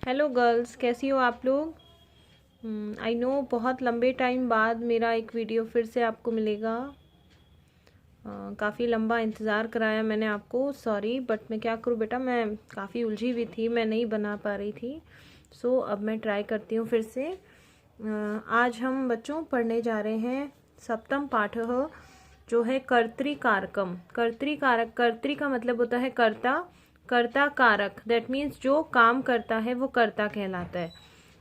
Hello girls, कैसी हो आप लोग। आई नो बहुत लंबे टाइम बाद मेरा एक वीडियो फिर से आपको मिलेगा। काफ़ी लंबा इंतज़ार कराया मैंने आपको, सॉरी, बट मैं क्या करूँ बेटा, मैं काफ़ी उलझी हुई थी, मैं नहीं बना पा रही थी। सो अब मैं ट्राई करती हूँ फिर से। आज हम बच्चों पढ़ने जा रहे हैं सप्तम पाठः, जो है कर्तृकारकम। कर्तृकारक, कर्तृ का मतलब होता है कर्ता, कर्ता कारक, दैट मीन्स जो काम करता है वो कर्ता कहलाता है।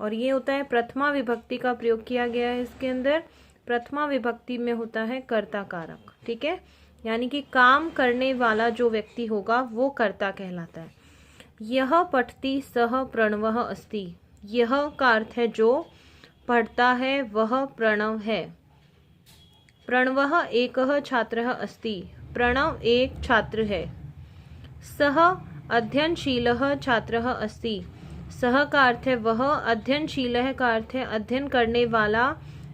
और ये होता है प्रथमा विभक्ति का प्रयोग किया गया है इसके अंदर। प्रथमा विभक्ति में होता है कर्ता कारक, ठीक है, यानी कि काम करने वाला जो व्यक्ति होगा वो कर्ता कहलाता है। यह पठति सह प्रणवः अस्ति। यह का अर्थ है जो, पढ़ता है वह प्रणव है। प्रणवः एकः छात्रः अस्ति। प्रणव एक छात्र है। सह अध्ययनशीलः छात्रः अस्ति। सह का अर्थ है वह, अध्ययनशीलः का अर्थ है अध्ययन करने वाला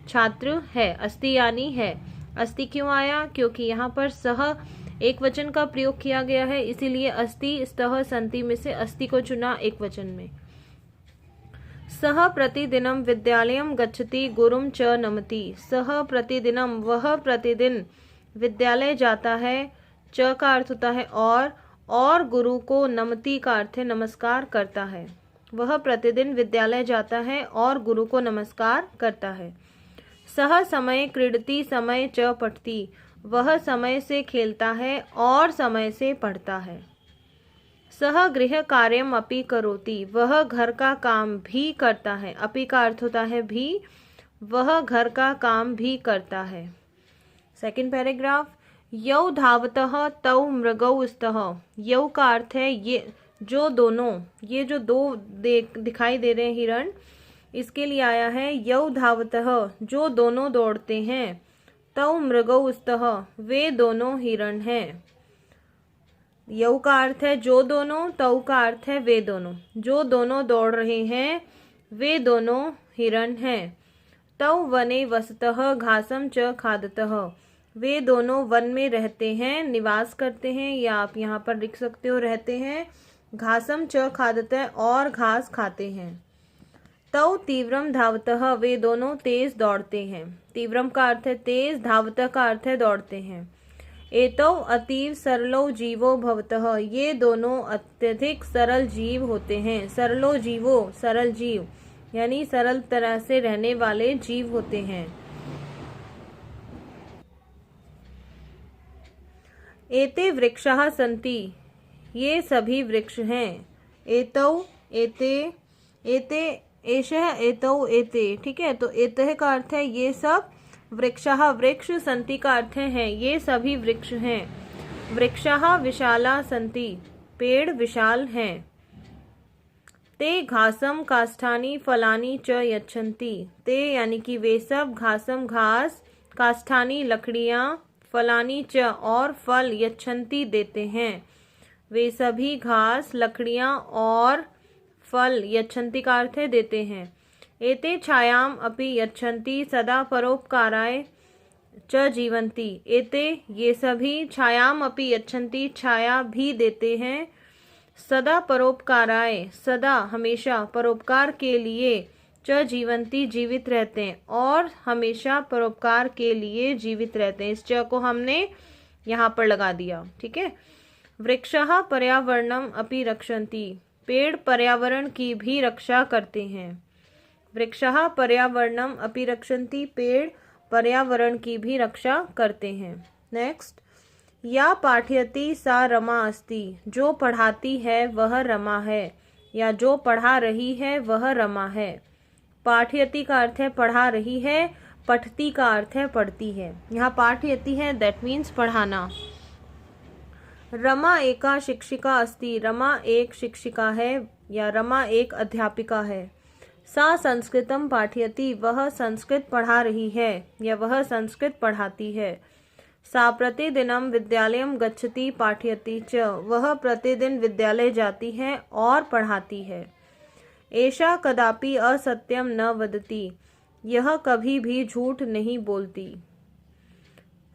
छात्र है। अस्ति यानी है। अस्ति क्यों आया? क्योंकि यहाँ पर सह एक वचन का प्रयोग किया गया है, इसीलिए अस्ति स्तः सन्ति में से अस्ति को चुना एक वचन में। सह प्रतिदिनम विद्यालयम गच्छति गुरुम च नमति। सह प्रतिदिनम, वह प्रतिदिन विद्यालय जाता है। च का अर्थ होता है और गुरु को नमति का अर्थ है नमस्कार करता है। वह प्रतिदिन विद्यालय जाता है और गुरु को नमस्कार करता है। सह समय क्रीडति समय च पठति। वह समय से खेलता है और समय से पढ़ता है। सह गृह कार्यम अपि करोति। वह घर का काम भी करता है। अपि का अर्थ होता है भी, वह घर का काम भी करता है। सेकंड पैराग्राफ, यौ धावतः तौ मृगौ स्तः। यौ का अर्थ है ये जो दोनों, ये जो दो दिखाई दे रहे हैं हिरण, इसके लिए आया है यौ धावतः, जो दोनों दौड़ते हैं। तौ मृगौ स्तः, वे दोनों हिरण हैं। यौ का अर्थ है जो दोनों, तौ का अर्थ है वे दोनों। जो दोनों दौड़ रहे हैं वे दोनों हिरण हैं। तौ वने वसतः घासम च खादतः। वे दोनों वन में रहते हैं, निवास करते हैं, या आप यहाँ पर लिख सकते हो रहते हैं। घासम च खादतः, और घास खाते हैं। तौ तीव्रम धावतः, वे दोनों तेज दौड़ते हैं। तीव्रम का अर्थ है तेज, धावतः का अर्थ है दौड़ते हैं। एतौ अतीव सरलौ जीवो भवतः। ये दोनों अत्यधिक सरल जीव होते हैं। सरलो जीवो, सरल जीव, यानी सरल तरह से रहने वाले जीव होते हैं। एते वृक्षाः सन्ति। ये सभी वृक्ष हैं। एतौ, एते, एते, एषः, एतौ, एते, ठीक है। तो एतः का अर्थ है ये सब, वृक्षाः वृक्ष, सन्ति का अर्थ है ये सभी वृक्ष हैं। वृक्षाः विशाला सन्ति, पेड़ विशाल हैं। ते घासम काष्ठानि फलानि च यच्छन्ति। ते यानी कि वे सब, घासम घास, काष्ठानि लकड़ियाँ, फलानि च और फल, यच्छन्ति देते हैं। वे सभी घास, लकड़ियाँ और फल, यच्छन्ति का अर्थ है देते हैं। एते छायाम अपि यच्छन्ति सदा परोपकाराय च जीवन्ति। एते ये सभी, छायाम अपि यच्छन्ति छाया भी देते हैं। सदा परोपकाराय, सदा हमेशा, परोपकार के लिए, च जीवन्ति जीवित रहते हैं, और हमेशा परोपकार के लिए जीवित रहते हैं। इस च को हमने यहाँ पर लगा दिया, ठीक है। वृक्षाः पर्यावरणम अपि रक्षन्ति। पेड़ पर्यावरण की भी रक्षा करते हैं। वृक्षाः पर्यावरणम अपि रक्षन्ति। पेड़ पर्यावरण की भी रक्षा करते हैं। नेक्स्ट, या पाठयति सा रमा अस्ति। जो पढ़ाती है वह रमा है, या जो पढ़ा रही है वह रमा है। पाठयति का अर्थ है पढ़ा रही है, पठती का अर्थ है पढ़ती है। यहाँ पाठयति है, दैट मीन्स पढ़ाना। रमा एका शिक्षिका अस्ति। रमा एक शिक्षिका है, या रमा एक अध्यापिका है। सा संस्कृतम पाठयति। वह संस्कृत पढ़ा रही है, या वह संस्कृत पढ़ाती है। सा प्रतिदिनम विद्यालयम गच्छति पाठयति च। वह प्रतिदिन विद्यालय जाती है और पढ़ाती है। एषा कदापि असत्यम न वदति। यह कभी भी झूठ नहीं बोलती।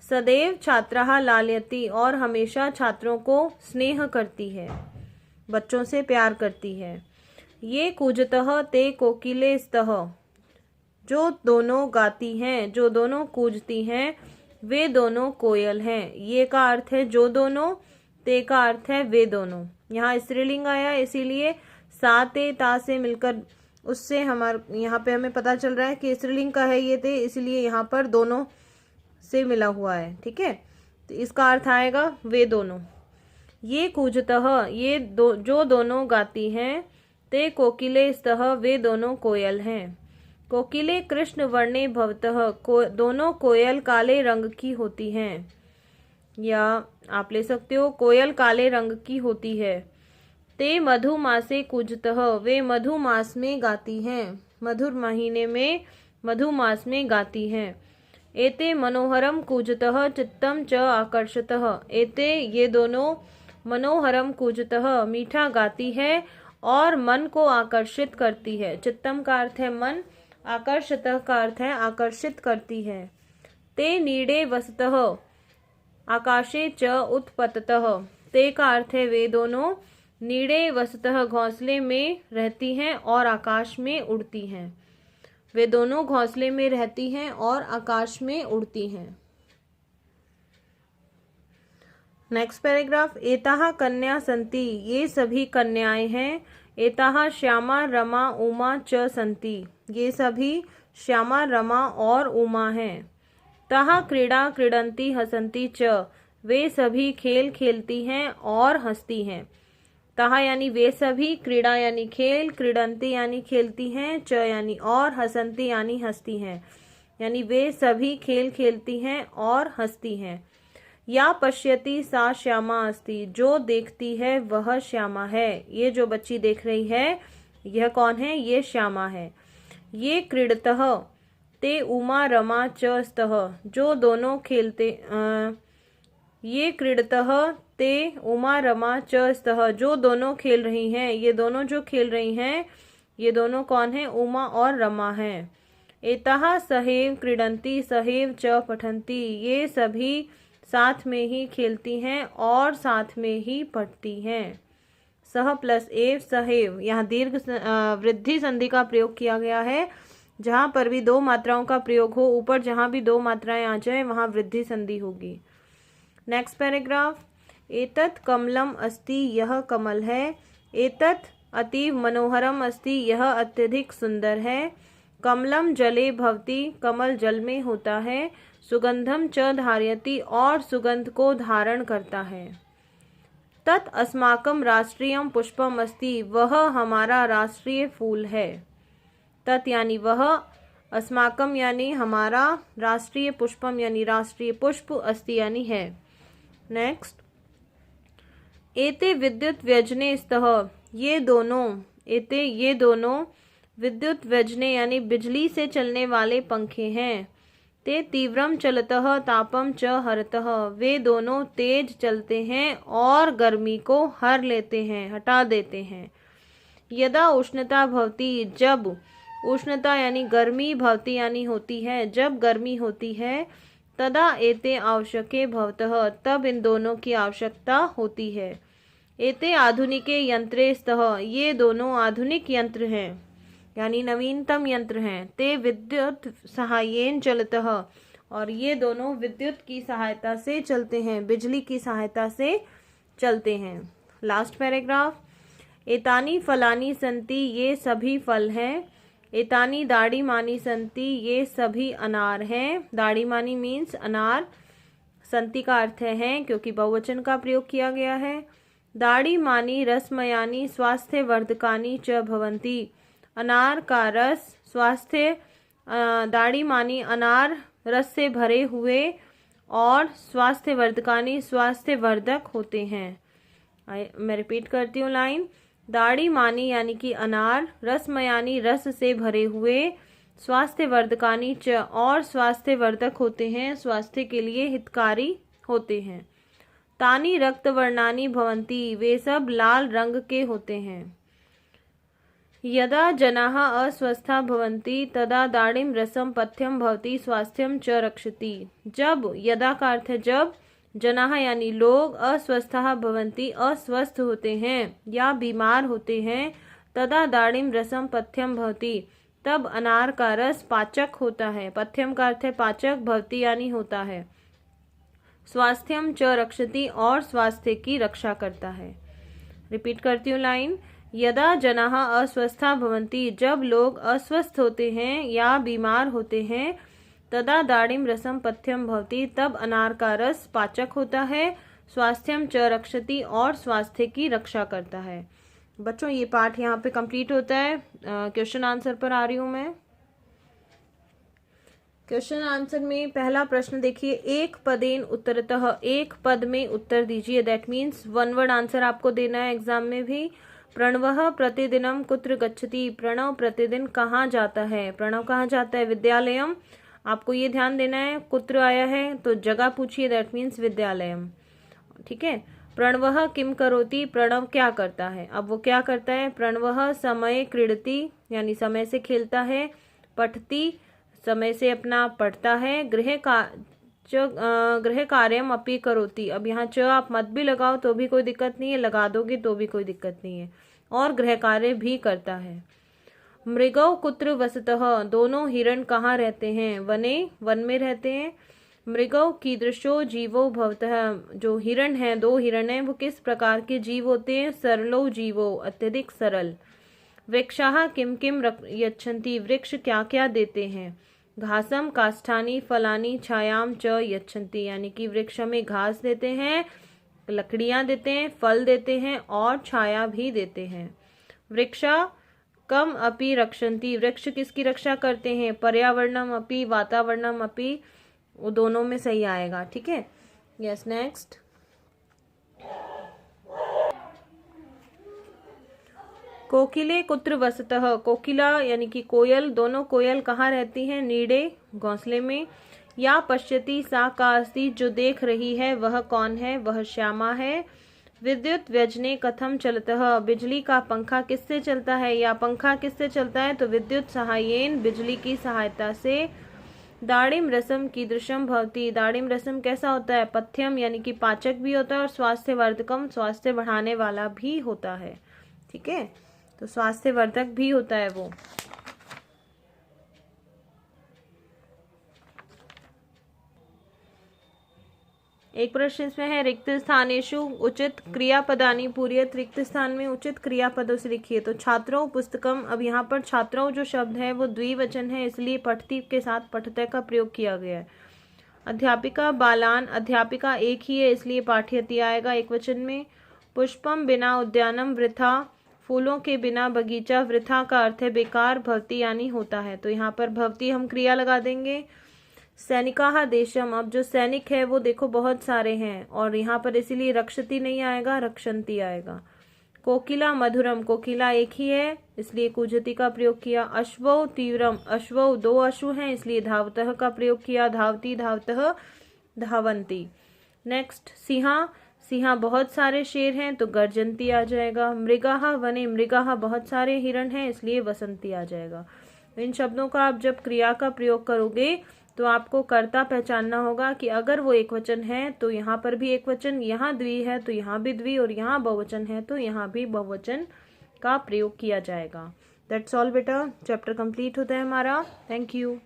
सदैव छात्राः लालयति। और हमेशा छात्रों को स्नेह करती है, बच्चों से प्यार करती है। ये कूजतः ते कोकिले स्तः, जो दोनों गाती हैं, जो दोनों कूजती हैं, वे दोनों कोयल हैं। ये का अर्थ है जो दोनों, ते का अर्थ है वे दोनों। यहाँ स्त्रीलिंग आया इसीलिए सा ते ता से मिलकर उससे यहाँ पे हमें पता चल रहा है कि स्त्रीलिंग का है ये ते, इसलिए यहाँ पर दोनों से मिला हुआ है। ठीक है, तो इसका अर्थ आएगा वे दोनों। ये कूजतः, ये जो दोनों गाती हैं, ते कोकिले स्तः, वे दोनों कोयल हैं। कोकिले कृष्ण वर्णे भवतः, दोनों कोयल काले रंग की होती हैं, या आप ले सकते हो कोयल काले रंग की होती है। ते मधुमासे कूजतः, वे मधुमास में गाती हैं, मधुर महीने में मधुमास में गाती हैं। एते मनोहरम कूजतः चित्तम च आकर्षतः, एते ये दोनों मनोहरम कूजतः मीठा गाती है और मन को आकर्षित करती है। चित्तम का अर्थ है मन, आकर्षतः का अर्थ है आकर्षित करती है। ते नीड़े वसतः आकाशे च उत्पततः, ते का अर्थ है वे दोनों, नीड़े वसतः घोंसले में रहती हैं और आकाश में उड़ती हैं। वे दोनों घोंसले में रहती हैं और आकाश में उड़ती हैं। नेक्स्ट पैराग्राफ, एताः कन्या सन्ति, ये सभी कन्याएं हैं। एताः श्यामा रमा उमा च सन्ति, ये सभी श्यामा रमा और उमा हैं। ताः क्रीड़ा क्रीडन्ति हसन्ति च, वे सभी खेल खेलती हैं और हंसती हैं। ताः यानी वे सभी, क्रीड़ा यानी खेल, क्रीडन्ति यानी खेलती हैं, च यानी और, हसन्ति यानी हंसती हैं, यानी वे सभी खेल खेलती हैं और हंसती हैं। या पश्यति सा श्यामा अस्ति, जो देखती है वह श्यामा है। ये जो बच्ची देख रही है यह कौन है, ये श्यामा है। ये क्रीडतः ते उमा रमा च स्तः, जो दोनों खेलते ये क्रीडतः ते उमा रमा च स्तः, जो दोनों खेल रही हैं, ये दोनों जो खेल रही हैं ये दोनों कौन है, उमा और रमा हैं। एताः सहैव क्रीडन्ति सहैव च पठन्ति, ये सभी साथ में ही खेलती हैं और साथ में ही पढ़ती हैं। सह प्लस एव सहैव, यहाँ दीर्घ वृद्धि संधि का प्रयोग किया गया है। जहाँ पर भी दो मात्राओं का प्रयोग हो, ऊपर जहाँ भी दो मात्राएं आ जाए वहाँ वृद्धि संधि होगी। नेक्स्ट पैराग्राफ, एतत् कमलम अस्ति, यह कमल है। एतत् अतीव मनोहरम अस्ति, यह अत्यधिक सुंदर है। कमलम जले भवति, कमल जल में होता है। सुगंधम च धारयति, और सुगंध को धारण करता है। तत् अस्माकं राष्ट्रीयम पुष्पम अस्ति, वह हमारा राष्ट्रीय फूल है। तत् यानी वह, अस्माकम यानी हमारा, राष्ट्रीय पुष्पम यानी राष्ट्रीय पुष्प, अस्ति यानी है। नेक्स्ट, एते विद्युत व्यजने स्तः, ये दोनों, एते ये दोनों विद्युत व्यजने यानी बिजली से चलने वाले पंखे हैं। ते तीव्रम चलतः तापम च हरतः, वे दोनों तेज चलते हैं और गर्मी को हर लेते हैं, हटा देते हैं। यदा उष्णता भवति, जब उष्णता यानी गर्मी, भवति यानी होती है, जब गर्मी होती है। तदा एते आवश्यके भवतः, तब इन दोनों की आवश्यकता होती है। एते आधुनिके यंत्रे स्तः, ये दोनों आधुनिक यंत्र हैं यानी नवीनतम यंत्र हैं। ते विद्युत सहायेन चलतः, और ये दोनों विद्युत की सहायता से चलते हैं, बिजली की सहायता से चलते हैं। लास्ट पैराग्राफ, एतानी फलानी संति, ये सभी फल हैं। एतानी दाढ़ी मानी संति, ये सभी अनार हैं। दाढ़ी मानी मीन्स अनार, संति का अर्थ है क्योंकि बहुवचन का प्रयोग किया गया है। दाढ़ी मानी रसमयानी स्वास्थ्य वर्धकानी च भवन्ति, अनार का रस स्वास्थ्य, दाढ़ी मानी अनार रस से भरे हुए और स्वास्थ्य वर्धकानी स्वास्थ्य वर्धक होते हैं। मैं रिपीट करती हूँ लाइन, दाढ़ी मानी यानी कि अनार, रसमयानी रस से भरे हुए, स्वास्थ्य वर्धकानी च और स्वास्थ्य वर्धक होते हैं, स्वास्थ्य के लिए हितकारी होते हैं। तानी रक्त वर्णानी भवन्ति, वे सब लाल रंग के होते हैं। यदा जनाः अस्वस्था भवन्ति तदा दाढ़िम रसम पथ्यम भवति स्वास्थ्यम च रक्षति, जब, यदा का अर्थ है जब, जनाः यानी लोग, अस्वस्था भवन्ति अस्वस्थ होते हैं या बीमार होते हैं, तदा दाड़िम रसम पथ्यम भवति, तब अनार का रस पाचक होता है। पथ्यम का अर्थ है पाचक, भवति यानी होता है। स्वास्थ्यम च रक्षति, और स्वास्थ्य की रक्षा करता है। रिपीट करती हूँ लाइन। यदा जनाः अस्वस्था भवन्ति, जब लोग अस्वस्थ होते हैं या बीमार होते हैं, तदा दाड़िम रसम पथ्यम भवति, तब अनार का रस पाचक होता है। स्वास्थ्यम च रक्षति, और स्वास्थ्य की रक्षा करता है। बच्चों ये पाठ यहाँ पे कंप्लीट होता है। क्वेश्चन आंसर पर आ रही हूँ मैं। क्वेश्चन आंसर में पहला प्रश्न देखिए, एक पदेन उत्तरतः, एक पद में उत्तर दीजिए। That means one word answer आपको देना है एग्जाम में भी। प्रणवः प्रतिदिनम कुत्र गच्छति, प्रणव प्रतिदिन कहाँ जाता है। प्रणव कहाँ जाता है, विद्यालयम। आपको ये ध्यान देना है, कुत्र आया है तो जगह पूछिए, दैट मीन्स विद्यालयम। ठीक है। प्रणवः किम करोति, प्रणव क्या करता है। अब वो क्या करता है, प्रणवः समय क्रीडति, यानी समय से खेलता है। पठति, समय से अपना पढ़ता है। गृह कार्यम अपि करोति, अब यहाँ च आप मत भी लगाओ तो भी कोई दिक्कत नहीं है, लगा दोगे तो भी कोई दिक्कत नहीं है। और गृह कार्य भी करता है। मृगौ कुत्र वसतः, दोनों हिरण कहाँ रहते हैं, वने, वन में रहते हैं। मृगौ कीदृशो जीवो भवतः, जो हिरण है, दो हिरण है, वो किस प्रकार के जीव होते हैं, सरलो जीवो, अत्यधिक सरल। वृक्षाः किम किम यच्छन्ति, वृक्ष क्या क्या देते हैं। घासम काष्ठानि फलानि छायाम च यच्छन्ति, यानी कि वृक्ष में घास देते हैं, लकड़ियां देते हैं, फल देते हैं और छाया भी देते हैं। वृक्षा कम अपि रक्षन्ति, वृक्ष किसकी रक्षा करते हैं, पर्यावरणम अपि वातावरणम अपि, वो दोनों में सही आएगा। ठीक है। Yes, next. कोकिले कुत्र वसतः, कोकिला यानी कि कोयल, दोनों कोयल कहाँ रहती हैं, नीडे, घोंसले में। या पश्यति सा का अस्ति, जो देख रही है वह कौन है, वह श्यामा है। विद्युत व्यजने कथम चलतः, बिजली का पंखा किससे चलता है, या पंखा किससे चलता है, तो विद्युत सहायेन, बिजली की सहायता से। दाड़िम रसम कीदृशम भवति, दाड़िम रसम कैसा होता है, पथ्यम यानी कि पाचक भी होता है, और स्वास्थ्य वर्धकम, स्वास्थ्य बढ़ाने वाला भी होता है। ठीक है, तो स्वास्थ्य वर्धक भी होता है वो। एक प्रश्न इसमें है, रिक्त स्थानेषु उचित क्रियापदानि पूरयत, रिक्त स्थान में उचित क्रियापदों से लिखिए। तो छात्रों पुस्तकम, अब यहाँ पर छात्रों जो शब्द है वो द्विवचन है, इसलिए पठती के साथ पठते का प्रयोग किया गया है। अध्यापिका बालान, अध्यापिका एक ही है इसलिए पाठयति आएगा एक वचन में। पुष्पम बिना उद्यानम वृथा, फूलों के बिना बगीचा, वृथा का अर्थ है बेकार, भवति यानी होता है, तो यहाँ पर भवति हम क्रिया लगा देंगे। सैनिकाः देशम, अब जो सैनिक है वो देखो बहुत सारे हैं, और यहाँ पर इसीलिए रक्षति नहीं आएगा, रक्षन्ति आएगा। कोकिला मधुरम, कोकिला एक ही है इसलिए कुजति का प्रयोग किया। अश्वौ तीव्रम, अश्वौ दो अश्व हैं इसलिए धावतः का प्रयोग किया। धावती धावतः धावंती। नेक्स्ट, सिंहा, सिंहा बहुत सारे शेर हैं तो गर्जंती आ जाएगा। मृगाः वने, मृगाः बहुत सारे हिरण हैं इसलिए वसंती आ जाएगा। इन शब्दों का आप जब क्रिया का प्रयोग करोगे तो आपको कर्ता पहचानना होगा कि अगर वो एक वचन है तो यहाँ पर भी एक वचन, यहाँ द्वि है तो यहाँ भी द्वि, और यहाँ बहुवचन है तो यहाँ भी बहुवचन का प्रयोग किया जाएगा। दैट्स ऑल बेटा, चैप्टर कंप्लीट होता है हमारा। Thank you.